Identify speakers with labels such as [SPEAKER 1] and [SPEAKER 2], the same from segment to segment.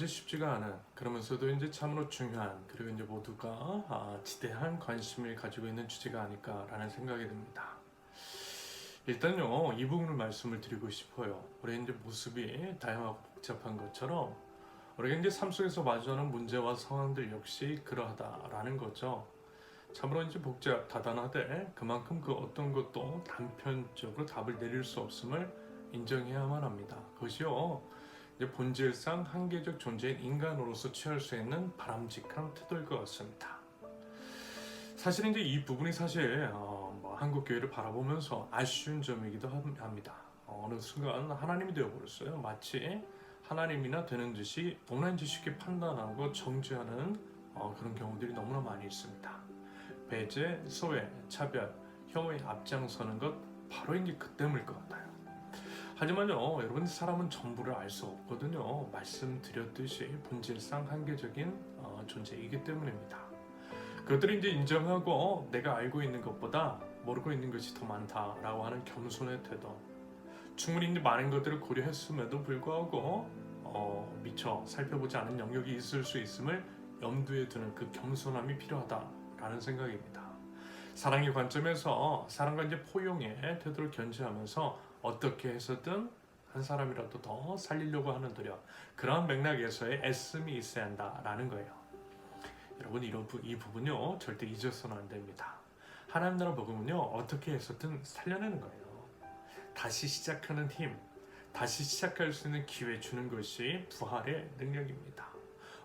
[SPEAKER 1] 이제 쉽지가 않은, 그러면서도 이제 참으로 중요한, 그리고 이제 모두가 지대한 관심을 가지고 있는 주제가 아닐까라는 생각이 듭니다. 일단요, 이 부분을 말씀을 드리고 싶어요. 우리 이제 모습이 다양하고 복잡한 것처럼 우리가 이제 삶 속에서 마주하는 문제와 상황들 역시 그러하다라는 거죠. 참으로 이제 복잡, 다단하되 그만큼 그 어떤 것도 단편적으로 답을 내릴 수 없음을 인정해야만 합니다. 그것이요, 이제 본질상 한계적 존재인 인간으로서 취할 수 있는 바람직한 태도일 것 같습니다. 사실 이제 이 부분이 사실 한국 교회를 바라보면서 아쉬운 점이기도 합니다. 어느 순간 하나님이 되어버렸어요. 마치 하나님이나 되는 듯이 너무나 쉽게 판단하고 정죄하는 그런 경우들이 너무나 많이 있습니다. 배제, 소외, 차별, 혐오에 앞장서는 것 바로 이제 그 때문일 것 같아요. 하지만요, 여러분, 사람은 전부를 알 수 없거든요. 말씀드렸듯이 본질상 한계적인 존재이기 때문입니다. 그것들을 이제 인정하고 내가 알고 있는 것보다 모르고 있는 것이 더 많다라고 하는 겸손의 태도. 충분히 이제 많은 것들을 고려했음에도 불구하고 미처 살펴보지 않은 영역이 있을 수 있음을 염두에 두는 그 겸손함이 필요하다라는 생각입니다. 사랑의 관점에서 사랑과 이제 포용의 태도를 견지하면서 어떻게 해서든 한 사람이라도 더 살리려고 하는 노력, 그러한 맥락에서의 애씀이 있어야 한다라는 거예요. 여러분, 이 부분요 절대 잊어서는 안 됩니다. 하나님 나라 복음은요 어떻게 해서든 살려내는 거예요. 다시 시작하는 힘, 다시 시작할 수 있는 기회 주는 것이 부활의 능력입니다.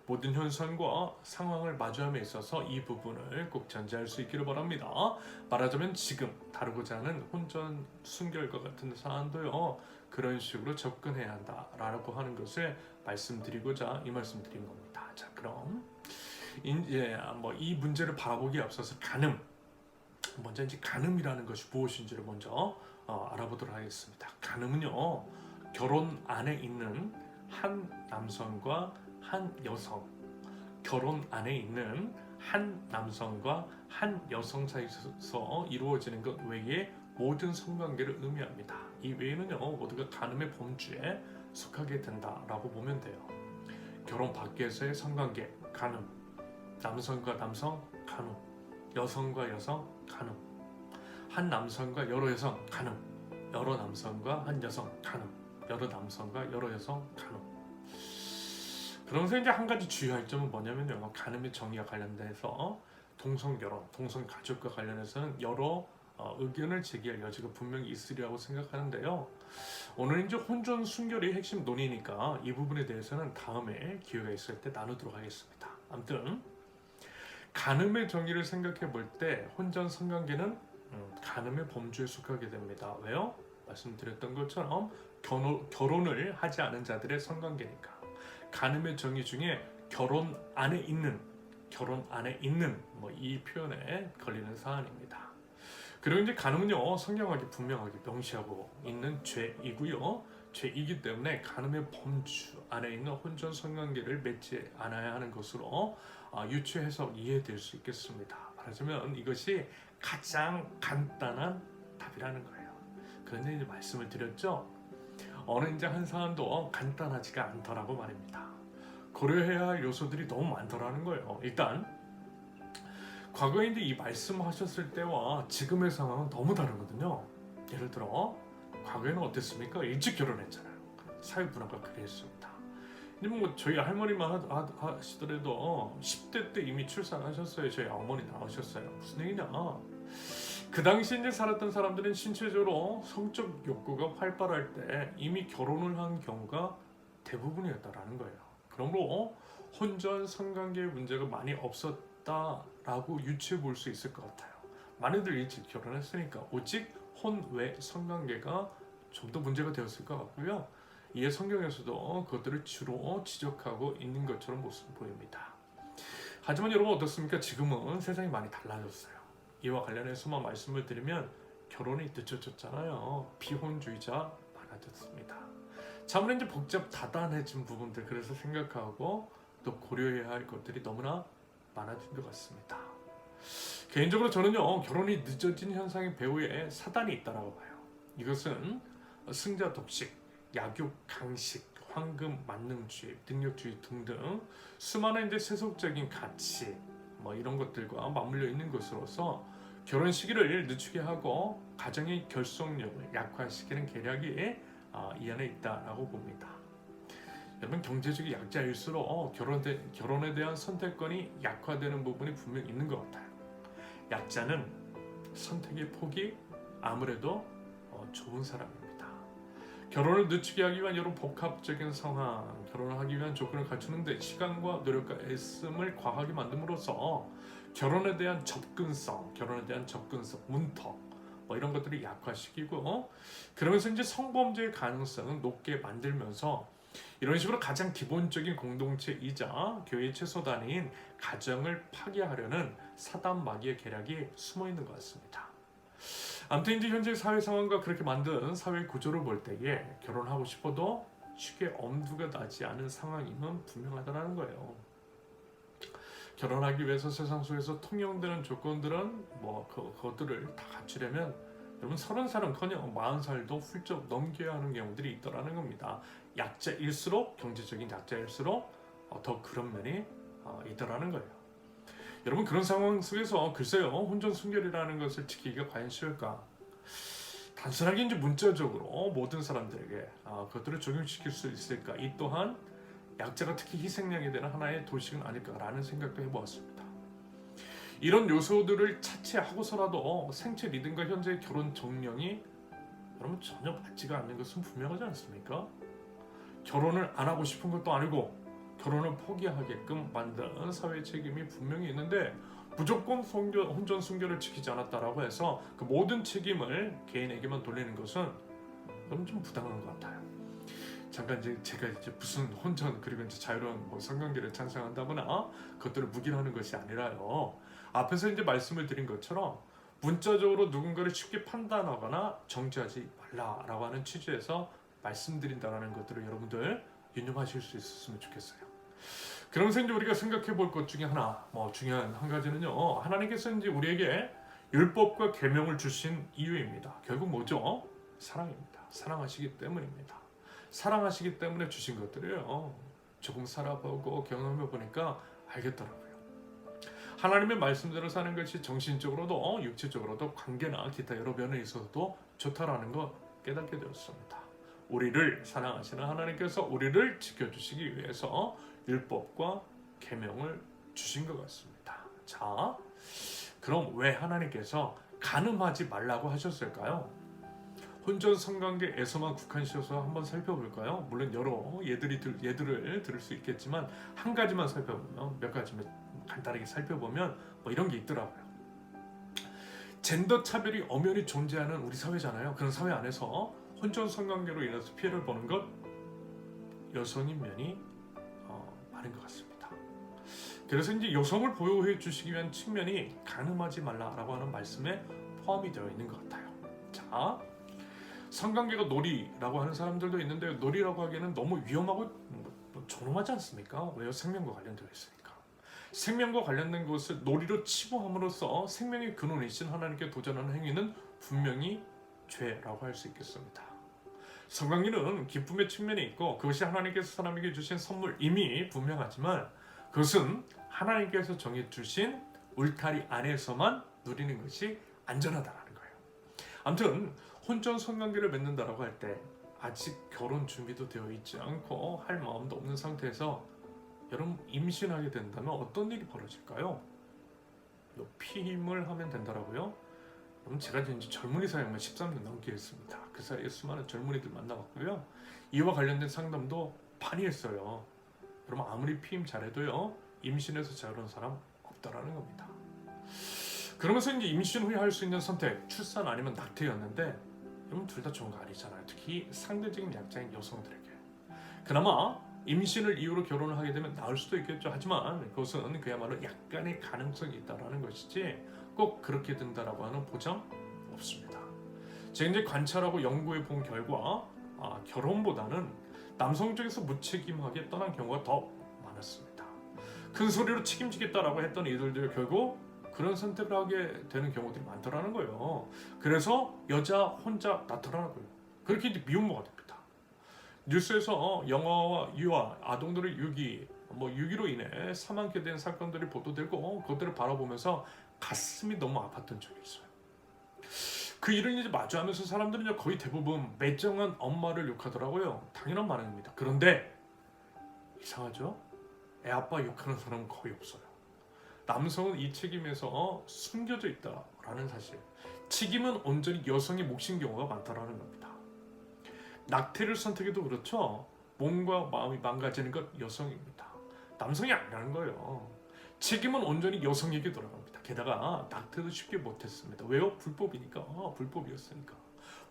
[SPEAKER 1] 모든 현상과 상황을 마주함에 있어서 이 부분을 꼭 전제할 수 있기를 바랍니다. 말하자면 지금 다루고자 하는 혼전 순결과 같은 사안도요 그런 식으로 접근해야 한다라고 하는 것을 말씀드리고자 이 말씀 드린 겁니다. 자, 그럼 이제 이 문제를 바라보기에 앞서서 먼저 이제 간음이라는 것이 무엇인지를 먼저 알아보도록 하겠습니다. 간음은요, 결혼 안에 있는 한 남성과 한 여성, 결혼 안에 있는 한 남성과 한 여성 사이에서 이루어지는 것 외에 모든 성관계를 의미합니다. 이 외에는요, 모두가 간음의 범주에 속하게 된다라고 보면 돼요. 결혼 밖에서의 성관계, 간음, 남성과 남성, 간음, 여성과 여성, 간음, 한 남성과 여러 여성, 간음, 여러 남성과 한 여성, 간음, 여러 남성과 여러 여성, 간음. 그러면서 이제 한 가지 주의할 점은 뭐냐면요, 간음의 정의와 관련돼서 동성결혼, 동성가족과 관련해서는 여러 의견을 제기할 여지가 분명히 있으리라고 생각하는데요. 오늘 이제 혼전 순결이 핵심 논의니까 이 부분에 대해서는 다음에 기회가 있을 때 나누도록 하겠습니다. 아무튼 간음의 정의를 생각해 볼 때 혼전 성관계는 간음의 범주에 속하게 됩니다. 왜요? 말씀드렸던 것처럼 결혼을 하지 않은 자들의 성관계니까. 간음의 정의 중에 결혼 안에 있는 이 표현에 걸리는 사안입니다. 그리고 이제 간음은요, 성경하게 분명하게 명시하고 있는 죄이고요. 죄이기 때문에 간음의 범주 안에 있는 혼전 성관계를 맺지 않아야 하는 것으로 유추 해석 이해될 수 있겠습니다. 말하자면 이것이 가장 간단한 답이라는 거예요. 그런데 이제 말씀을 드렸죠. 어느 이제 한 사안도 간단하지가 않더라고 말입니다. 고려해야 할 요소들이 너무 많더라는 거예요. 일단 과거에 이제 이 말씀하셨을 때와 지금의 상황은 너무 다르거든요. 예를 들어 과거에는 어땠습니까? 일찍 결혼했잖아요. 사회 문화가 그랬습니다. 근데 뭐 저희 할머니만 하시더라도 10대 때 이미 출산하셨어요. 저희 어머니 나오셨어요. 무슨 얘기냐? 그 당시 이제 살았던 사람들은 신체적으로 성적 욕구가 활발할 때 이미 결혼을 한 경우가 대부분이었다라는 거예요. 그러므로 혼전 성관계 문제가 많이 없었다라고 유추해 볼 수 있을 것 같아요. 많이들 일찍 결혼했으니까 오직 혼외 성관계가 좀 더 문제가 되었을 것 같고요. 이에 성경에서도 그것들을 주로 지적하고 있는 것처럼 모습 보입니다. 하지만 여러분 어떻습니까? 지금은 세상이 많이 달라졌어요. 이와 관련해서만 말씀을 드리면 결혼이 늦춰졌잖아요. 비혼주의자 많아졌습니다. 참으로 이제 복잡 다단해진 부분들, 그래서 생각하고 또 고려해야 할 것들이 너무나 많아진 것 같습니다. 개인적으로 저는요, 결혼이 늦어진 현상의 배후에 사단이 있다라고 봐요. 이것은 승자 독식, 약육 강식, 황금, 만능주의, 능력주의 등등 수많은 이제 세속적인 가치 뭐 이런 것들과 맞물려 있는 것으로서 결혼 시기를 늦추게 하고 가정의 결속력을 약화시키는 계략이 이 안에 있다라고 봅니다. 여러분, 경제적인 약자일수록 결혼에 대한 선택권이 약화되는 부분이 분명히 있는 것 같아요. 약자는 선택의 폭이 아무래도 좁은 사람입니다. 결혼을 늦추게 하기 위한 여러 복합적인 상황, 결혼을 하기 위한 조건을 갖추는데 시간과 노력과 애씀을 과하게 만듦으로써 결혼에 대한 접근성, 문턱 뭐 이런 것들이 약화시키고 그러면서 이제 성범죄의 가능성을 높게 만들면서 이런 식으로 가장 기본적인 공동체이자 교회의 최소단인 가정을 파괴하려는 사단 마귀의 계략이 숨어 있는 것 같습니다. 아무튼 이제 현재 사회 상황과 그렇게 만든 사회 구조를 볼 때에 결혼하고 싶어도 쉽게 엄두가 나지 않은 상황임은 분명하다는 거예요. 결혼하기 위해서 세상 속에서 통용되는 조건들은 그것들을 다 갖추려면 여러분 30살은커녕 40살도 훌쩍 넘겨야 하는 경우들이 있더라는 겁니다. 약자일수록, 경제적인 약자일수록 더 그런 면이 있더라는 거예요. 여러분, 그런 상황 속에서 글쎄요, 혼전 순결이라는 것을 지키기가 과연 쉬울까? 단순하게 이제 문자적으로 모든 사람들에게 그것들을 적용시킬 수 있을까? 이 또한 약자가 특히 희생양이 되는 하나의 도식은 아닐까라는 생각도 해보았습니다. 이런 요소들을 차치하고서라도 생체 리듬과 현재의 결혼 정령이 여러분 전혀 맞지가 않는 것은 분명하지 않습니까? 결혼을 안 하고 싶은 것도 아니고 결혼을 포기하게끔 만든 사회의 책임이 분명히 있는데 무조건 혼전 순결을 지키지 않았다라고 해서 그 모든 책임을 개인에게만 돌리는 것은 너무 좀 부당한 것 같아요. 잠깐 제가 무슨 혼전 그리고 이제 자유로운 성관계를 찬성한다거나 그것들을 묵인하는 것이 아니라요. 앞에서 이제 말씀을 드린 것처럼 문자적으로 누군가를 쉽게 판단하거나 정죄하지 말라라고 하는 취지에서 말씀드린다라는 것들을 여러분들 유념하실 수 있었으면 좋겠어요. 그러면서 이제 우리가 생각해 볼 것 중에 중요한 한 가지는요. 하나님께서 이제 우리에게 율법과 계명을 주신 이유입니다. 결국 뭐죠? 사랑입니다. 사랑하시기 때문입니다. 사랑하시기 때문에 주신 것들이에요. 조금 살아보고 경험해 보니까 알겠더라고요. 하나님의 말씀대로 사는 것이 정신적으로도 육체적으로도 관계나 기타 여러 면에 있어서도 좋다라는 거 깨닫게 되었습니다. 우리를 사랑하시는 하나님께서 우리를 지켜주시기 위해서 율법과 계명을 주신 것 같습니다. 자, 그럼 왜 하나님께서 간음하지 말라고 하셨을까요? 혼전 성관계에서만 국한시켜서 한번 살펴볼까요? 물론 여러 예들을 들을 수 있겠지만 한 가지만 살펴보면 몇 가지만 간단하게 살펴보면 이런 게 있더라고요. 젠더 차별이 엄연히 존재하는 우리 사회잖아요. 그런 사회 안에서 혼전 성관계로 인해서 피해를 보는 것 여성인 면이 많은 것 같습니다. 그래서 이제 여성을 보호해 주시기 위한 측면이 간음하지 말라라고 하는 말씀에 포함이 되어 있는 것 같아요. 자, 성관계가 놀이라고 하는 사람들도 있는데 놀이라고 하기에는 너무 위험하고 존엄하지 않습니까? 왜요? 생명과 관련되어 있으니까. 생명과 관련된 것을 놀이로 치부함으로써 생명의 근원이신 하나님께 도전하는 행위는 분명히 죄라고 할 수 있겠습니다. 성관계는 기쁨의 측면이 있고 그것이 하나님께서 사람에게 주신 선물 이미 분명하지만 그것은 하나님께서 정해주신 울타리 안에서만 누리는 것이 안전하다는 거예요. 아무튼 혼전 성관계를 맺는다라고 할 때 아직 결혼 준비도 되어 있지 않고 할 마음도 없는 상태에서 여러분 임신하게 된다면 어떤 일이 벌어질까요? 피임을 하면 된다라고요? 여러분 제가 이제 젊은이 사역만 13년 넘게 했습니다. 그 사이에 수많은 젊은이들 만나봤고요. 이와 관련된 상담도 많이 했어요. 여러분 아무리 피임 잘해도요 임신해서 자유로운 사람 없다라는 겁니다. 그러면서 이제 임신 후에 할 수 있는 선택, 출산 아니면 낙태였는데 여러분 둘 다 좋은 거 아니잖아요. 특히 상대적인 약자인 여성들에게. 그나마 임신을 이유로 결혼을 하게 되면 나을 수도 있겠죠. 하지만 그것은 그야말로 약간의 가능성이 있다라는 것이지 꼭 그렇게 된다라고 하는 보장 없습니다. 제가 이제 관찰하고 연구해 본 결과 결혼보다는 남성 쪽에서 무책임하게 떠난 경우가 더 많았습니다. 큰 소리로 책임지겠다라고 했던 이들도 결국 그런 선택을 하게 되는 경우들이 많더라는 거예요. 그래서 여자 혼자 나타나고요. 그렇게 이제 미혼모가 됩니다. 뉴스에서 영아와 유아, 아동들의 유기로 인해 사망케 된 사건들이 보도되고 그것들을 바라보면서 가슴이 너무 아팠던 적이 있어요. 그 일을 이제 마주하면서 사람들은 거의 대부분 매정한 엄마를 욕하더라고요. 당연한 반응입니다. 그런데 이상하죠? 애 아빠 욕하는 사람은 거의 없어요. 남성은 이 책임에서 숨겨져 있다라는 사실. 책임은 온전히 여성의 몫인 경우가 많다라는 겁니다. 낙태를 선택해도 그렇죠. 몸과 마음이 망가지는 것 여성입니다. 남성이 아니라는 거예요. 책임은 온전히 여성에게 돌아갑니다. 게다가 낙태도 쉽게 못했습니다. 왜요? 불법이니까. 불법이었으니까.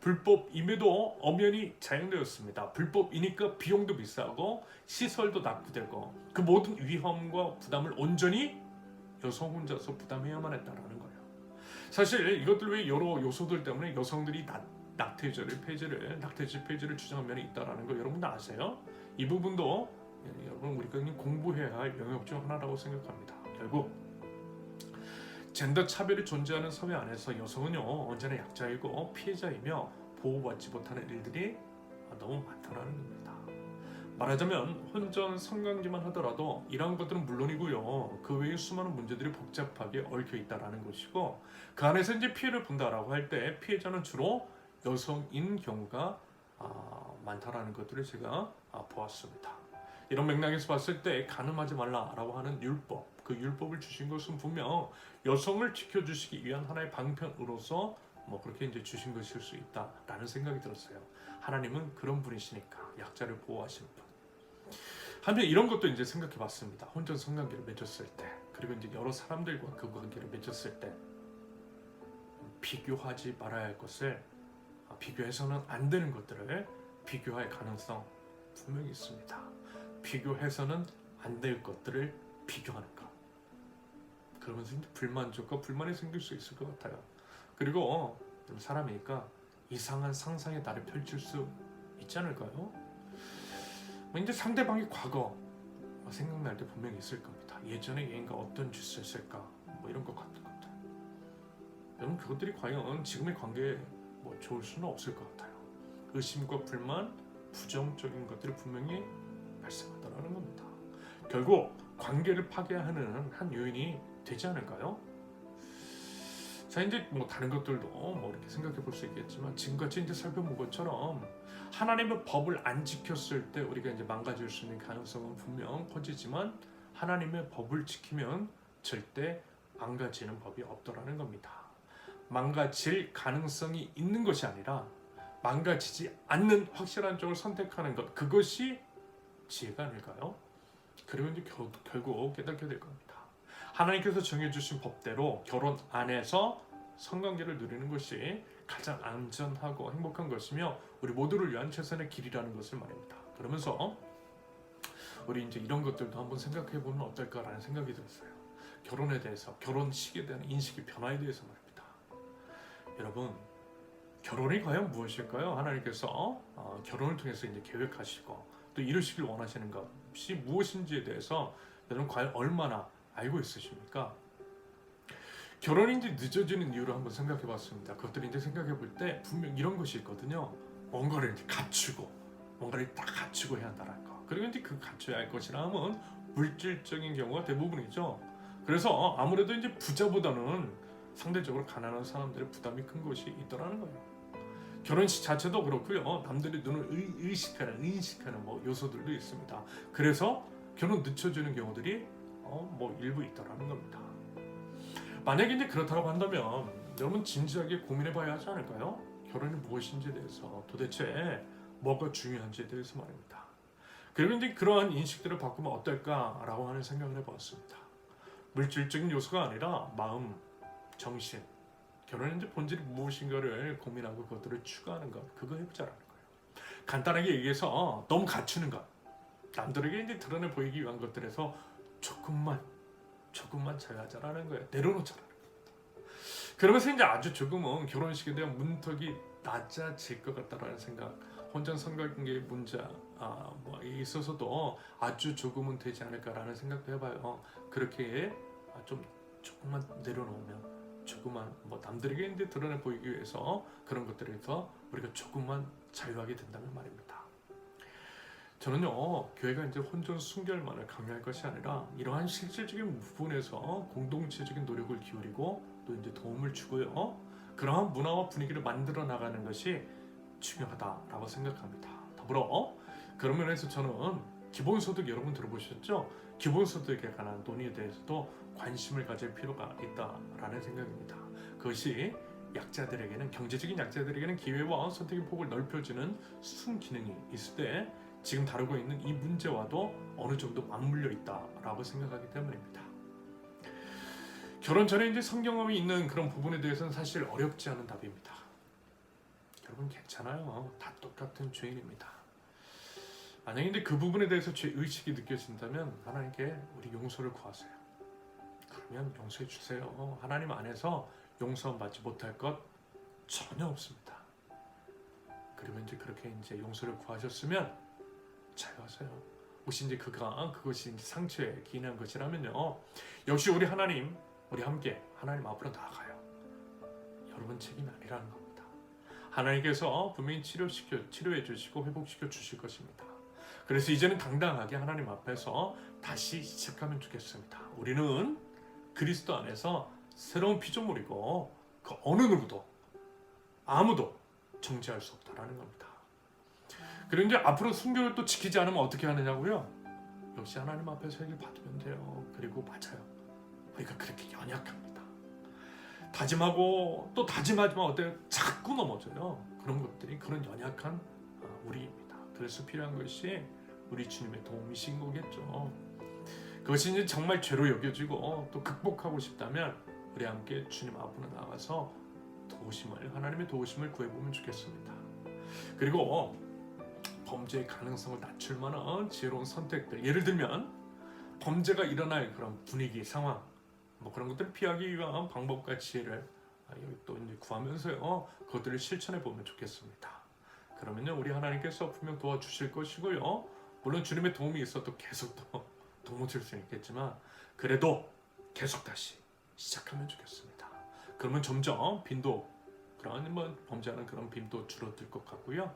[SPEAKER 1] 불법임에도 엄연히 자행되었습니다. 불법이니까 비용도 비싸고 시설도 낙후되고 그 모든 위험과 부담을 온전히 여성 혼자서 부담해야만 했다라는 거예요. 사실 이것들 외에 여러 요소들 때문에 여성들이 낙태죄 폐지를 주장한 면이 있다라는 거 여러분도 아세요? 이 부분도 여러분 우리가 공부해야 할 영역 중 하나라고 생각합니다. 결국 젠더 차별이 존재하는 사회 안에서 여성은요 언제나 약자이고 피해자이며 보호받지 못하는 일들이 너무 많다라는 겁니다. 말하자면 혼전 성관계만 하더라도 이러한 것들은 물론이고요 그 외에 수많은 문제들이 복잡하게 얽혀 있다라는 것이고 그 안에서 이제 피해를 본다라고 할 때 피해자는 주로 여성인 경우가 많다라는 것들을 제가 보았습니다. 이런 맥락에서 봤을 때 간음하지 말라라고 하는 율법, 그 율법을 주신 것은 분명 여성을 지켜주시기 위한 하나의 방편으로서 그렇게 이제 주신 것일 수 있다라는 생각이 들었어요. 하나님은 그런 분이시니까 약자를 보호하시는 분. 한편 이런 것도 이제 생각해봤습니다. 혼전 성관계를 맺었을 때, 그리고 이제 여러 사람들과 그 관계를 맺었을 때 비교하지 말아야 할 것을 비교해서는 안 되는 것들을 비교할 가능성 분명히 있습니다. 비교해서는 안 될 것들을 비교하는 것. 그러면서 이제 불만족과 불만이 생길 수 있을 것 같아요. 그리고 사람이니까 이상한 상상의 나를 펼칠 수 있지 않을까요? 이제 상대방의 과거 생각날 때 분명히 있을 겁니다. 예전에 얘가 어떤 짓을 했을까 이런 것 같은 것들. 여러분 그것들이 과연 지금의 관계에 좋을 수는 없을 것 같아요. 의심과 불만, 부정적인 것들이 분명히 발생하더라는 겁니다. 결국 관계를 파괴하는 한 요인이 되지 않을까요? 자 이제 다른 것들도 이렇게 생각해 볼 수 있겠지만 지금같이 이제 살펴본 것처럼 하나님의 법을 안 지켰을 때 우리가 이제 망가질 수 있는 가능성은 분명 커지지만 하나님의 법을 지키면 절대 망가지는 법이 없더라는 겁니다. 망가질 가능성이 있는 것이 아니라 망가지지 않는 확실한 쪽을 선택하는 것, 그것이 지혜가 아닐까요? 그리고 이제 결국 깨닫게 될 겁니다. 하나님께서 정해주신 법대로 결혼 안에서 성관계를 누리는 것이 가장 안전하고 행복한 것이며 우리 모두를 위한 최선의 길이라는 것을 말입니다. 그러면서 우리 이제 이런 것들도 한번 생각해 보면 어떨까라는 생각이 들었어요. 결혼에 대해서, 결혼식에 대한 인식의 변화에 대해서 말입니다. 여러분, 결혼이 과연 무엇일까요? 하나님께서 결혼을 통해서 이제 계획하시고 또 이루시길 원하시는 것이 무엇인지에 대해서 여러분 과연 얼마나 알고 있으십니까? 결혼이 이제 늦어지는 이유를 한번 생각해봤습니다. 그것들을 이제 생각해볼 때 분명 이런 것이 있거든요. 뭔가를 이제 갖추고, 뭔가를 딱 갖추고 해야 한다는 거. 그리고 이제 그 갖춰야 할 것이라면 물질적인 경우가 대부분이죠. 그래서 아무래도 이제 부자보다는 상대적으로 가난한 사람들의 부담이 큰 것이 있더라는 거예요. 결혼식 자체도 그렇고요. 남들의 눈을 의식하는 요소들도 있습니다. 그래서 결혼 늦춰지는 경우들이 일부 있다라는 겁니다. 만약에 이제 그렇다고 한다면 여러분 진지하게 고민해봐야 하지 않을까요? 결혼이 무엇인지에 대해서 도대체 뭐가 중요한지에 대해서 말입니다. 그리고 이제 그러한 인식들을 바꾸면 어떨까라고 하는 생각을 해보았습니다. 물질적인 요소가 아니라 마음, 정신, 결혼의 이제 본질이 무엇인가를 고민하고 그것들을 추구하는 것, 그거 해보자라는 거예요. 간단하게 얘기해서 너무 갖추는 것, 남들에게 이제 드러내 보이기 위한 것들에서 조금만 자유하자라는 거예요. 내려놓자라는 거예요. 그러면서 이제 아주 조금은 결혼식에 대한 문턱이 낮아질 것 같다라는 생각, 혼전 성관계의 문제에 있어서도 아주 조금은 되지 않을까라는 생각도 해봐요. 그렇게 조금만 내려놓으면 조금만 남들에게 이제 드러내 보이기 위해서 그런 것들에서 우리가 조금만 자유하게 된다는 말입니다. 저는요, 교회가 이제 혼전 순결만을 강요할 것이 아니라 이러한 실질적인 부분에서 공동체적인 노력을 기울이고 또 이제 도움을 주고요, 그러한 문화와 분위기를 만들어 나가는 것이 중요하다라고 생각합니다. 더불어 그런 면에서 저는 기본소득 여러분 들어보셨죠? 기본소득에 관한 논의에 대해서도 관심을 가질 필요가 있다라는 생각입니다. 그것이 약자들에게는, 경제적인 약자들에게는 기회와 선택의 폭을 넓혀주는 순기능이 있을 때 지금 다루고 있는 이 문제와도 어느 정도 맞물려 있다라고 생각하기 때문입니다. 결혼 전에 이제 성경험이 있는 그런 부분에 대해서는 사실 어렵지 않은 답입니다. 여러분 괜찮아요. 다 똑같은 죄인입니다. 만약에 이제 그 부분에 대해서 죄 의식이 느껴진다면 하나님께 우리 용서를 구하세요. 그러면 용서해 주세요. 하나님 안에서 용서 받지 못할 것 전혀 없습니다. 그러면 이제 그렇게 이제 용서를 구하셨으면 자유하세요. 혹시 이제 그것이 이제 상처에 기인한 것이라면요, 역시 우리 하나님, 우리 함께 하나님 앞으로 나아가요. 여러분 책임이 아니라는 겁니다. 하나님께서 분명히 치료해 주시고 회복시켜 주실 것입니다. 그래서 이제는 당당하게 하나님 앞에서 다시 시작하면 좋겠습니다. 우리는 그리스도 안에서 새로운 피조물이고 그 어느 누구도 아무도 정죄할 수 없다라는 겁니다. 그리고 이제 앞으로 순결을 또 지키지 않으면 어떻게 하느냐고요? 역시 하나님 앞에서 회개 받으면 돼요. 그리고 맞아요, 우리가 그렇게 연약합니다. 다짐하고 또 다짐하지만 어때요? 자꾸 넘어져요. 그런 것들이 그런 연약한 우리입니다. 그래서 필요한 것이 우리 주님의 도움이신 거겠죠. 그것이 이제 정말 죄로 여겨지고 또 극복하고 싶다면 우리 함께 주님 앞으로 나가서 하나님의 도우심을 구해보면 좋겠습니다. 그리고 범죄의 가능성을 낮출 만한 지혜로운 선택들, 예를 들면 범죄가 일어날 그런 분위기, 상황, 그런 것들을 피하기 위한 방법과 지혜를 또 이제 구하면서요, 그것들을 실천해 보면 좋겠습니다. 그러면요, 우리 하나님께서 분명 도와주실 것이고요, 물론 주님의 도움이 있어도 계속 또 도움을 줄 수는 있겠지만 그래도 계속 다시 시작하면 좋겠습니다. 그러면 점점 빈도, 그런 범죄하는 그런 빈도 줄어들 것 같고요,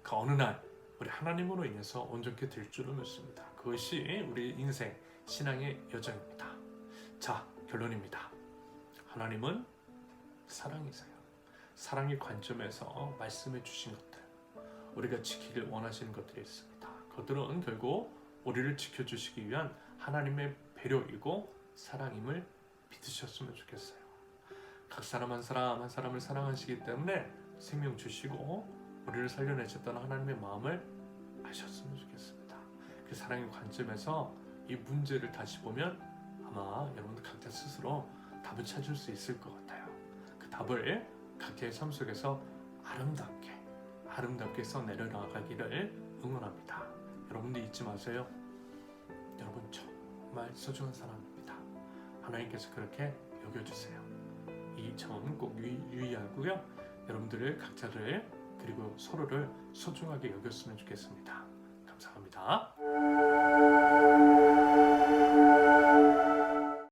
[SPEAKER 1] 그 어느 날 우리 하나님으로 인해서 온전케 될 줄을 믿습니다. 그것이 우리 인생 신앙의 여정입니다. 자, 결론입니다. 하나님은 사랑이세요. 사랑의 관점에서 말씀해 주신 것들, 우리가 지키길 원하시는 것들이 있습니다. 그것들은 결국 우리를 지켜주시기 위한 하나님의 배려이고 사랑임을 믿으셨으면 좋겠어요. 각 사람 한 사람 한 사람을 사랑하시기 때문에 생명 주시고 우리를 살려내셨다는 하나님의 마음을 아셨으면 좋겠습니다. 그 사랑의 관점에서 이 문제를 다시 보면 아마 여러분들 각자 스스로 답을 찾을 수 있을 것 같아요. 그 답을 각자의 삶 속에서 아름답게 써내려 나가기를 응원합니다. 여러분들 잊지 마세요. 여러분 정말 소중한 사람입니다. 하나님께서 그렇게 여겨주세요. 이 점 꼭 유의하고요, 여러분들을 각자를 그리고 서로를 소중하게 여겼으면 좋겠습니다. 감사합니다.